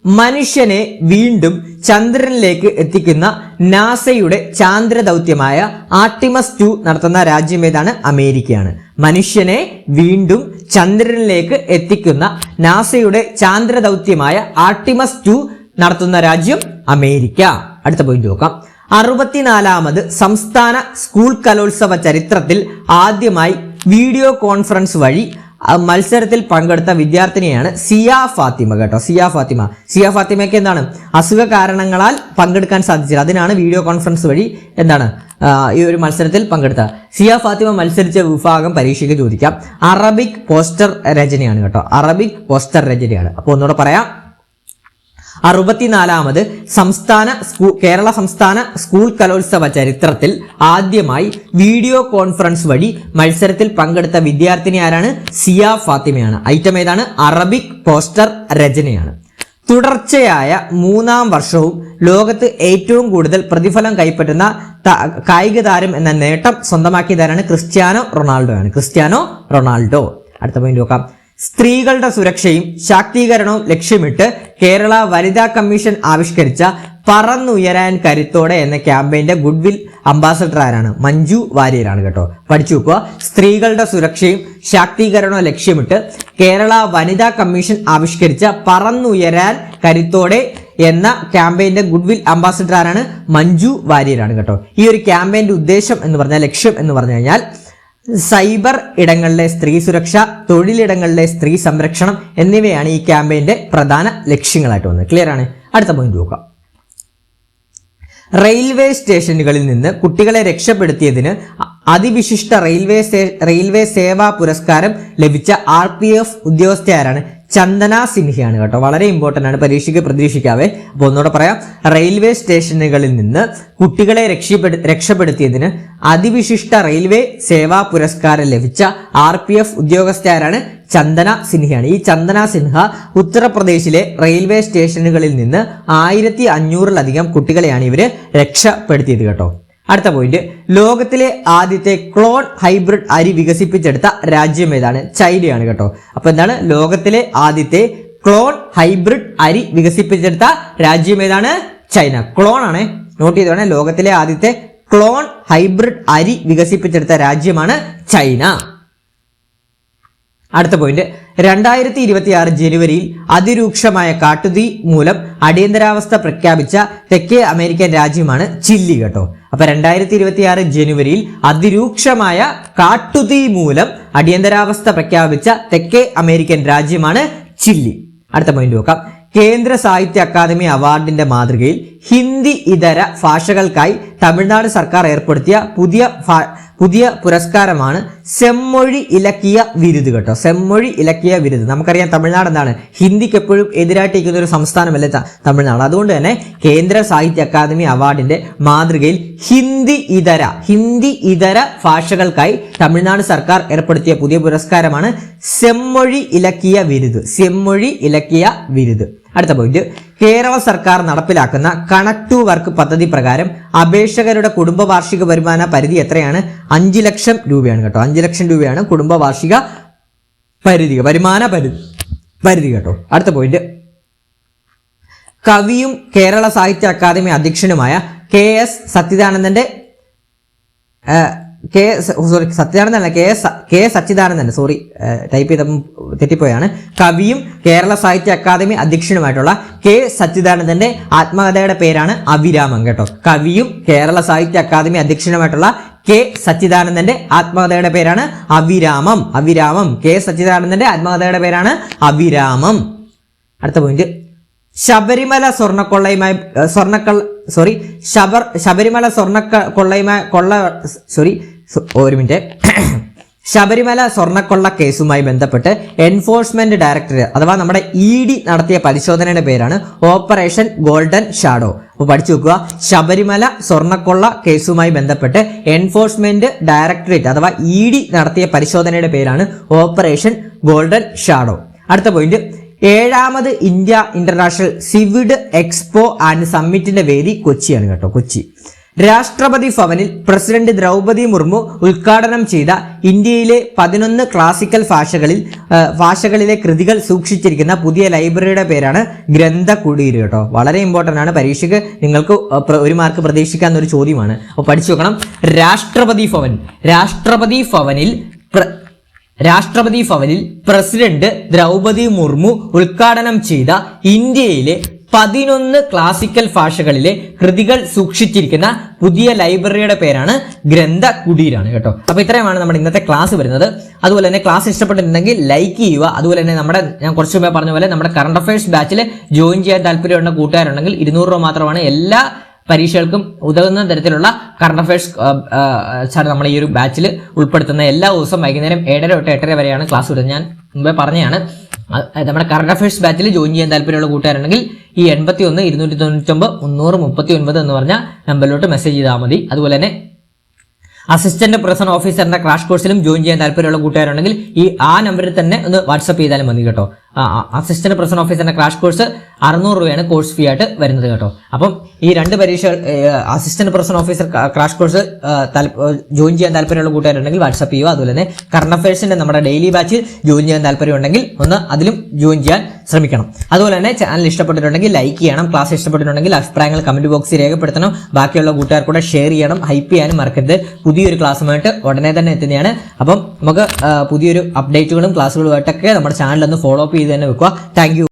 മനുഷ്യനെ വീണ്ടും ചന്ദ്രനിലേക്ക് എത്തിക്കുന്ന നാസയുടെ ചാന്ദ്ര ദൗത്യമായ ആർട്ടിമസ് 2 നടത്തുന്ന രാജ്യം ഏതാണ്? അമേരിക്കയാണ്. മനുഷ്യനെ വീണ്ടും ചന്ദ്രനിലേക്ക് എത്തിക്കുന്ന നാസയുടെ ചാന്ദ്ര ദൗത്യമായ ആർട്ടിമസ് 2 നടത്തുന്ന രാജ്യം അമേരിക്ക. അടുത്ത പോയിന്റ് നോക്കാം. 64ാമത് സംസ്ഥാന സ്കൂൾ കലോത്സവ ചരിത്രത്തിൽ ആദ്യമായി വീഡിയോ കോൺഫറൻസ് വഴി മത്സരത്തിൽ പങ്കെടുത്ത വിദ്യാർത്ഥിനിയാണ് സിയ ഫാത്തിമ കേട്ടോ. സിയ ഫാത്തിമയ്ക്ക് എന്താണ് അസുഖ കാരണങ്ങളാൽ പങ്കെടുക്കാൻ സാധിച്ചില്ല. അതിനാണ് വീഡിയോ കോൺഫറൻസ് വഴി എന്താണ് ഈ ഒരു മത്സരത്തിൽ പങ്കെടുത്ത സിയ ഫാത്തിമ മത്സരിച്ച വിഭാഗം പരീക്ഷയ്ക്ക് ചോദിക്കാം. അറബിക് പോസ്റ്റർ രചനയാണ് കേട്ടോ. അറബിക് പോസ്റ്റർ രചനയാണ്. അപ്പോൾ ഒന്നുകൂടെ പറയാം. 64ാമത് കേരള സംസ്ഥാന സ്കൂൾ കലോത്സവ ചരിത്രത്തിൽ ആദ്യമായി വീഡിയോ കോൺഫറൻസ് വഴി മത്സരത്തിൽ പങ്കെടുത്ത വിദ്യാർത്ഥിനി ആരാണ്? സിയ ഫാത്തിമയാണ്. ഐറ്റം ഏതാണ്? അറബിക് പോസ്റ്റർ രചനയാണ്. തുടർച്ചയായ 3ാം വർഷവും ലോകത്ത് ഏറ്റവും കൂടുതൽ പ്രതിഫലം കൈപ്പറ്റുന്ന കായിക താരം എന്ന നേട്ടം സ്വന്തമാക്കിയതാരാണ്? Cristiano Ronaldo. അടുത്ത പോയിന്റ് നോക്കാം. സ്ത്രീകളുടെ സുരക്ഷയും ശാക്തീകരണവും ലക്ഷ്യമിട്ട് കേരള വനിതാ കമ്മീഷൻ ആവിഷ്കരിച്ച പറന്നുയരാൻ കരുത്തോടെ എന്ന ക്യാമ്പയിന്റെ ഗുഡ്വിൽ അംബാസഡർ ആരാണ്? മഞ്ജു വാര്യരാണ് കേട്ടോ. പഠിച്ചു വെക്കുക. സ്ത്രീകളുടെ സുരക്ഷയും ശാക്തീകരണവും ലക്ഷ്യമിട്ട് കേരള വനിതാ കമ്മീഷൻ ആവിഷ്കരിച്ച പറന്നുയരാൻ കരുത്തോടെ എന്ന ക്യാമ്പയിന്റെ ഗുഡ്വിൽ അംബാസഡർ ആരാണ്? മഞ്ജു വാര്യരാണ് കേട്ടോ. ഈ ഒരു ക്യാമ്പയിന്റെ ഉദ്ദേശം എന്ന് പറഞ്ഞാൽ, ലക്ഷ്യം എന്ന് പറഞ്ഞു കഴിഞ്ഞാൽ സൈബർ ഇടങ്ങളിലെ സ്ത്രീ സുരക്ഷ, തൊഴിലിടങ്ങളിലെ സ്ത്രീ സംരക്ഷണം എന്നിവയാണ് ഈ ക്യാമ്പയിന്റെ പ്രധാന ലക്ഷ്യങ്ങളായിട്ട് വന്നത്. ക്ലിയർ ആണ്. അടുത്ത പോയിന്റ് നോക്കാം. റെയിൽവേ സ്റ്റേഷനുകളിൽ നിന്ന് കുട്ടികളെ രക്ഷപ്പെടുത്തിയതിന് അതിവിശിഷ്ട റെയിൽവേ സേവാ പുരസ്കാരം ലഭിച്ച RPF ഉദ്യോഗസ്ഥ ആരാണ്? ചന്ദന സിൻഹയാണ് കേട്ടോ. വളരെ ഇമ്പോർട്ടന്റ് ആണ്, പരീക്ഷയ്ക്ക് പ്രതീക്ഷിക്കാവേ. അപ്പോൾ ഒന്നുകൂടെ പറയാം. റെയിൽവേ സ്റ്റേഷനുകളിൽ നിന്ന് കുട്ടികളെ രക്ഷപ്പെടുത്തിയതിന് അതിവിശിഷ്ട റെയിൽവേ സേവാ പുരസ്കാരം ലഭിച്ച RPF ഉദ്യോഗസ്ഥ ആരാണ്? ചന്ദന സിൻഹയാണ്. ഈ ചന്ദന സിൻഹ ഉത്തർപ്രദേശിലെ റെയിൽവേ സ്റ്റേഷനുകളിൽ നിന്ന് 1500-ലധികം കുട്ടികളെയാണ് ഇവര് രക്ഷപ്പെടുത്തിയത് കേട്ടോ. അടുത്ത പോയിന്റ്, ലോകത്തിലെ ആദ്യത്തെ ക്ലോൺ ഹൈബ്രിഡ് അരി വികസിപ്പിച്ചെടുത്ത രാജ്യം ഏതാണ്? ചൈനയാണ് കേട്ടോ. അപ്പൊ എന്താണ് ലോകത്തിലെ ആദ്യത്തെ ക്ലോൺ ഹൈബ്രിഡ് അരി വികസിപ്പിച്ചെടുത്ത രാജ്യം ഏതാണ്? ചൈന. ക്ലോൺ ആണ്, നോട്ട് ചെയ്തോണേ. ലോകത്തിലെ ആദ്യത്തെ ക്ലോൺ ഹൈബ്രിഡ് അരി വികസിപ്പിച്ചെടുത്ത രാജ്യമാണ് ചൈന. അടുത്ത പോയിന്റ്, 2026 ജനുവരിയിൽ അതിരൂക്ഷമായ കാട്ടുതീ മൂലം അടിയന്തരാവസ്ഥ പ്രഖ്യാപിച്ച തെക്കേ അമേരിക്കൻ രാജ്യമാണ് ചില്ലി കേട്ടോ. അപ്പൊ 2026 ജനുവരിയിൽ അതിരൂക്ഷമായ കാട്ടുതീ മൂലം അടിയന്തരാവസ്ഥ പ്രഖ്യാപിച്ച തെക്കേ അമേരിക്കൻ രാജ്യമാണ് ചില്ലി. അടുത്ത പോയിന്റ് നോക്കാം. കേന്ദ്ര സാഹിത്യ അക്കാദമി അവാർഡിന്റെ മാതൃകയിൽ ഹിന്ദി ഇതര ഭാഷകൾക്കായി തമിഴ്നാട് സർക്കാർ ഏർപ്പെടുത്തിയ പുതിയ പുരസ്കാരമാണ് സെമ്മൊഴി ഇലക്കിയ വിരുത് കേട്ടോ. സെമ്മൊഴി ഇലക്കിയ വിരുത്. നമുക്കറിയാം തമിഴ്നാട് എന്താണ് ഹിന്ദിക്ക് എപ്പോഴും എതിരായിട്ടിരിക്കുന്ന ഒരു സംസ്ഥാനമല്ലേ തമിഴ്നാട്. അതുകൊണ്ട് തന്നെ കേന്ദ്ര സാഹിത്യ അക്കാദമി അവാർഡിന്റെ മാതൃകയിൽ ഹിന്ദി ഇതര ഭാഷകൾക്കായി തമിഴ്നാട് സർക്കാർ ഏർപ്പെടുത്തിയ പുതിയ പുരസ്കാരമാണ് സെമ്മൊഴി ഇലക്കിയ വിരുത്. അടുത്ത പോയിന്റ്, കേരള സർക്കാർ നടപ്പിലാക്കുന്ന കണക്ട് ടു വർക്ക് പദ്ധതി പ്രകാരം അപേക്ഷകരുടെ കുടുംബ വാർഷിക വരുമാന പരിധി എത്രയാണ്? 5 ലക്ഷം രൂപയാണ് കേട്ടോ. 5 ലക്ഷം രൂപയാണ് കുടുംബ വാർഷിക വരുമാന പരിധി കേട്ടോ. അടുത്ത പോയിന്റ്, കവിയും കേരള സാഹിത്യ അക്കാദമി അധ്യക്ഷനുമായ KS സച്ചിദാനന്ദന്റെ സച്ചിദാനന്ദൻ കെ സച്ചിദാനന്ദൻ ടൈപ്പ് ചെയ്തപ്പോൾ തെറ്റിപ്പോയാണ്. കവിയും കേരള സാഹിത്യ അക്കാദമി അധ്യക്ഷനുമായിട്ടുള്ള കെ സച്ചിദാനന്ദന്റെ ആത്മകഥയുടെ പേരാണ് അവിരാമം കേട്ടോ. കവിയും കേരള സാഹിത്യ അക്കാദമി അധ്യക്ഷനുമായിട്ടുള്ള കെ സച്ചിദാനന്ദന്റെ ആത്മകഥയുടെ പേരാണ് അവിരാമം. കെ സച്ചിദാനന്ദന്റെ ആത്മകഥയുടെ പേരാണ് അവിരാമം. അടുത്ത പോയിന്റ്, ശബരിമല സ്വർണ്ണക്കൊള്ളയുമായി ശബരിമല സ്വർണ്ണക്കൊള്ള കേസുമായി ബന്ധപ്പെട്ട് എൻഫോഴ്സ്മെന്റ് ഡയറക്ടറേറ്റ് അഥവാ നമ്മുടെ ED നടത്തിയ പരിശോധനയുടെ പേരാണ് ഓപ്പറേഷൻ ഗോൾഡൻ ഷാഡോ. അപ്പോൾ പഠിച്ചു വെക്കുക, ശബരിമല സ്വർണ്ണക്കൊള്ള കേസുമായി ബന്ധപ്പെട്ട് എൻഫോഴ്സ്മെന്റ് ഡയറക്ടറേറ്റ് അഥവാ ED നടത്തിയ പരിശോധനയുടെ പേരാണ് ഓപ്പറേഷൻ ഗോൾഡൻ ഷാഡോ. അടുത്ത പോയിന്റ്, 7ാമത് India international seafood expo and സമ്മിറ്റിന്റെ വേദി കൊച്ചിയാണ് കേട്ടോ. കൊച്ചി. രാഷ്ട്രപതി ഭവനിൽ പ്രസിഡന്റ് ദ്രൗപദി മുർമു ഉദ്ഘാടനം ചെയ്ത ഇന്ത്യയിലെ 11 ക്ലാസിക്കൽ ഭാഷകളിലെ കൃതികൾ സൂക്ഷിച്ചിരിക്കുന്ന പുതിയ ലൈബ്രറിയുടെ പേരാണ് ഗ്രന്ഥകുടീർ കേട്ടോ. വളരെ ഇമ്പോർട്ടന്റ് ആണ്, പരീക്ഷയ്ക്ക് നിങ്ങൾക്ക് 1 മാർക്ക് പ്രതീക്ഷിക്കാവുന്ന ഒരു ചോദ്യമാണ്. അപ്പോൾ പഠിച്ചു വെക്കണം. രാഷ്ട്രപതി ഭവനിൽ പ്രസിഡന്റ് ദ്രൗപദി മുർമു ഉദ്ഘാടനം ചെയ്ത ഇന്ത്യയിലെ 11 ക്ലാസിക്കൽ ഭാഷകളിലെ കൃതികൾ സൂക്ഷിച്ചിരിക്കുന്ന പുതിയ ലൈബ്രറിയുടെ പേരാണ് ഗ്രന്ഥകുടീരാണ് കേട്ടോ. അപ്പൊ ഇത്രയുമാണ് നമ്മുടെ ഇന്നത്തെ ക്ലാസ് വരുന്നത്. അതുപോലെ തന്നെ ക്ലാസ് ഇഷ്ടപ്പെട്ടിട്ടുണ്ടെങ്കിൽ ലൈക്ക് ചെയ്യുക. അതുപോലെ തന്നെ ഞാൻ കുറച്ച് മുമ്പേ പറഞ്ഞ പോലെ നമ്മുടെ കറണ്ട് അഫയേഴ്സ് ബാച്ചിൽ ജോയിൻ ചെയ്യാൻ താല്പര്യമുള്ള കൂട്ടുകാരുണ്ടെങ്കിൽ 200 രൂപ മാത്രമാണ് എല്ലാ പരീക്ഷകൾക്കും ഉതകുന്ന തരത്തിലുള്ള കറണ്ട് അഫയേഴ്സ് നമ്മൾ ഈ ഒരു ബാച്ചിൽ ഉൾപ്പെടുത്തുന്ന. എല്ലാ ദിവസവും വൈകുന്നേരം 7:30 തൊട്ട് 8:30 വരെയാണ് ക്ലാസ് വരുന്നത്. ഞാൻ മുമ്പേ പറഞ്ഞതാണ്. നമ്മുടെ കറണ്ട് അഫയേഴ്സ് ബാച്ചിൽ ജോയിൻ ചെയ്യാൻ താല്പര്യമുള്ള കൂട്ടുകാരുണ്ടെങ്കിൽ ഈ 81 299 339 എന്ന് പറഞ്ഞ നമ്പറിലോട്ട് മെസ്സേജ് ചെയ്താൽ മതി. അതുപോലെ തന്നെ അസിസ്റ്റന്റ് പ്രൊഫസർ ഓഫീസറിന്റെ ക്രാഷ് കോഴ്സിലും ജോയിൻ ചെയ്യാൻ താല്പര്യമുള്ള കൂട്ടുകാരുണ്ടെങ്കിൽ ആ നമ്പറിൽ തന്നെ ഒന്ന് വാട്സ്ആപ്പ് ചെയ്താലും മതി കേട്ടോ. അസിസ്റ്റന്റ് പ്രൊഫസർ ഓഫീസറിന്റെ ക്രാഷ് കോഴ്സ് 600 രൂപയാണ് കോഴ്സ് ഫീ ആയിട്ട് വരുന്നത് കേട്ടോ. അപ്പം ഈ 2 പരീക്ഷ assistant professor officer crash course join ചെയ്യാൻ താല്പര്യമുള്ള കൂട്ടുകാരുണ്ടെങ്കിൽ വാട്സ്ആപ്പ് ചെയ്യുക. അതുപോലെ തന്നെ കറണ്ട് അഫയേഴ്സിന്റെ നമ്മുടെ ഡെയിലി ബാച്ചിൽ ജോയിൻ ചെയ്യാൻ താല്പര്യമുണ്ടെങ്കിൽ ഒന്ന് അതിലും ജോയിൻ ചെയ്യാൻ ശ്രമിക്കണം. അതുപോലെ തന്നെ ചാനൽ ഇഷ്ടപ്പെട്ടിട്ടുണ്ടെങ്കിൽ ലൈക്ക് ചെയ്യണം. ക്ലാസ് ഇഷ്ടപ്പെട്ടിട്ടുണ്ടെങ്കിൽ അഭിപ്രായങ്ങൾ കമന്റ് ബോക്സിൽ രേഖപ്പെടുത്തണം. ബാക്കിയുള്ള കൂട്ടുകാർക്കൂടെ ഷെയർ ചെയ്യണം. ഹൈപ്പ് ചെയ്യാനും മറക്കരുത്. പുതിയൊരു ക്ലാസ്സുമായിട്ട് ഉടനെ തന്നെ എത്തുന്നതാണ്. അപ്പം നമുക്ക് പുതിയൊരു അപ്ഡേറ്റുകളും ക്ലാസ്സുകളുമായിട്ടൊക്കെ നമ്മുടെ ചാനലൊന്ന് ഫോളോ അപ്പ് ചെയ്ത് തന്നെ വെക്കുക. Thank you.